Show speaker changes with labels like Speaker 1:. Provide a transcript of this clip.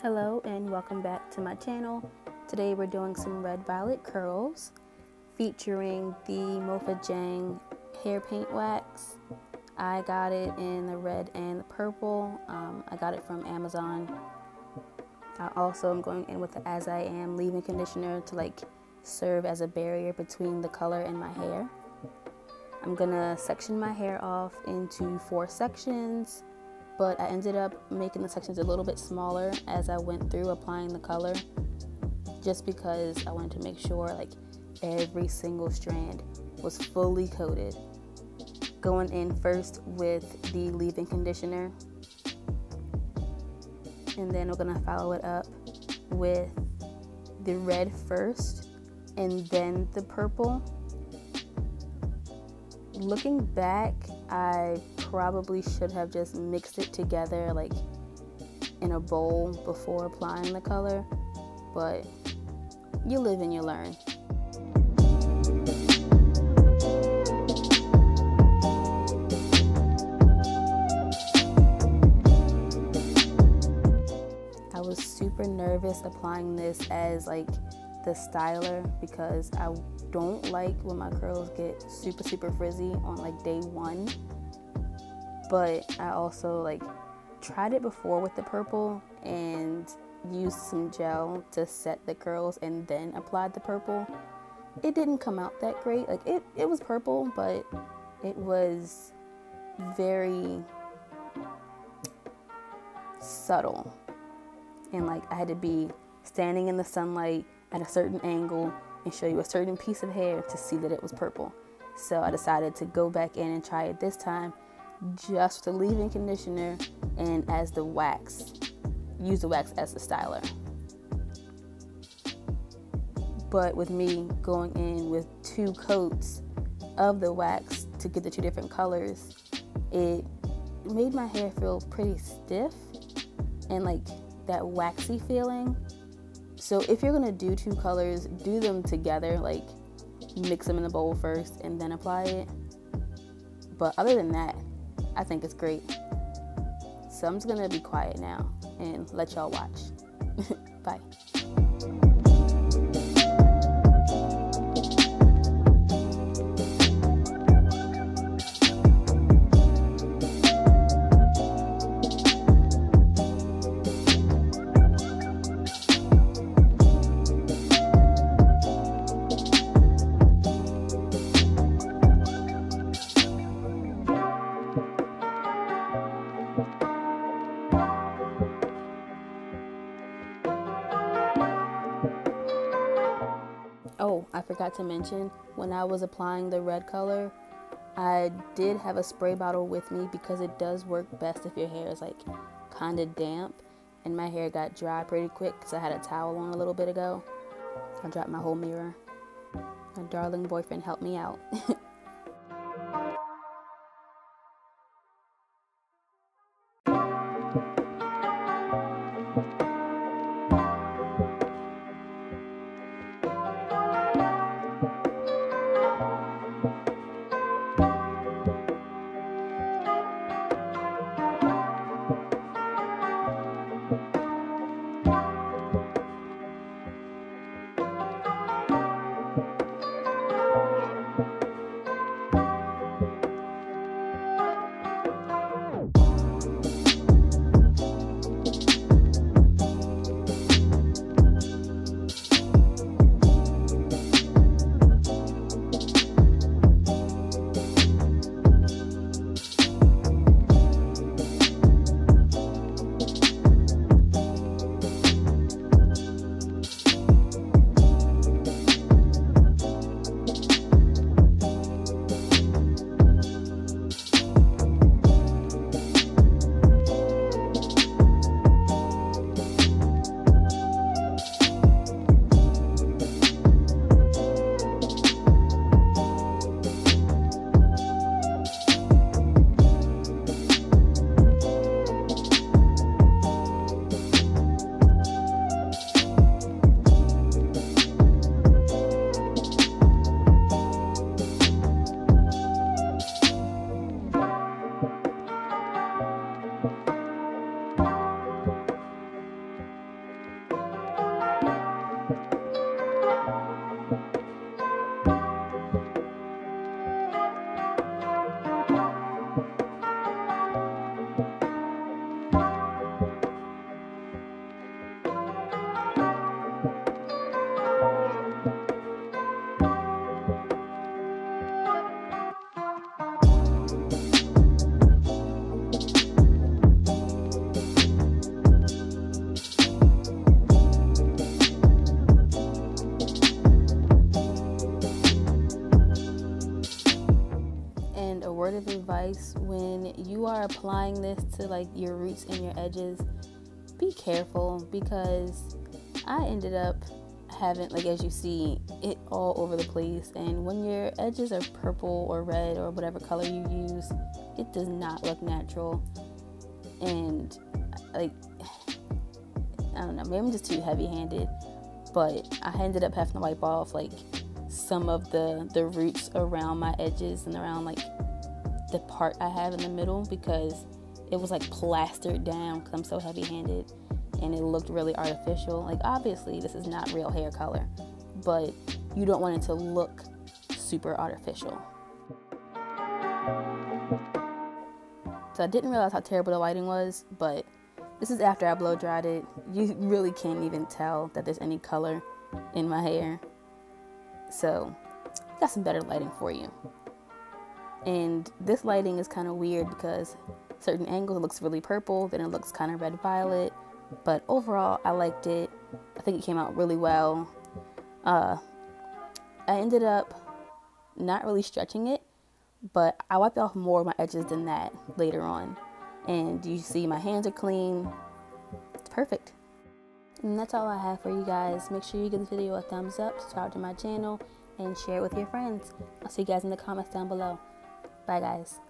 Speaker 1: Hello and welcome back to my channel. Today we're doing some red violet curls featuring the MOFAJANG hair paint wax. I got it in the red and the purple. I got it from Amazon. I also am going in with the As I Am leave-in conditioner to serve as a barrier between the color and my hair. I'm gonna section my hair off into 4 sections, but I ended up making the sections a little bit smaller as I went through applying the color, just because I wanted to make sure every single strand was fully coated. Going in first with the leave-in conditioner, and then we're gonna follow it up with the red first and then the purple. Looking back, I probably should have just mixed it together in a bowl before applying the color, but you live and you learn. I was super nervous applying this as the styler because I don't like when my curls get super frizzy on day 1. But I also tried it before with the purple and used some gel to set the curls and then applied the purple. It didn't come out that great. It was purple, but it was very subtle. And I had to be standing in the sunlight at a certain angle and show you a certain piece of hair to see that it was purple. So I decided to go back in and try it this time just with the leave-in conditioner and as the wax. Use the wax as the styler. But with me going in with 2 coats of the wax to get the 2 different colors, it made my hair feel pretty stiff and that waxy feeling. So if you're gonna do 2 colors, do them together, mix them in the bowl first and then apply it. But other than that, I think it's great. So I'm just gonna be quiet now and let y'all watch. Bye. Oh, I forgot to mention, when I was applying the red color, I did have a spray bottle with me because it does work best if your hair is kind of damp, and my hair got dry pretty quick because I had a towel on a little bit ago. I dropped my whole mirror. My darling boyfriend helped me out. applying this to like your roots and your edges, be careful, because I ended up having, like, as you see, it all over the place. And when your edges are purple or red or whatever color you use, it does not look natural. And like, I don't know, maybe I'm just too heavy-handed, but I ended up having to wipe off like some of the roots around my edges and around like the part I have in the middle, because it was like plastered down because I'm so heavy-handed and it looked really artificial. Like, obviously this is not real hair color, but you don't want it to look super artificial. So I didn't realize how terrible the lighting was, but this is after I blow dried it. You really can't even tell that there's any color in my hair. So got some better lighting for you. And this lighting is kind of weird because certain angles it looks really purple, then it looks kind of red violet. But overall, I liked it. I think it came out really well. I ended up not really stretching it, but I wiped off more of my edges than that later on. And you see my hands are clean. It's perfect. And that's all I have for you guys. Make sure you give this video a thumbs up, subscribe to my channel, and share it with your friends. I'll see you guys in the comments down below. Bye, guys.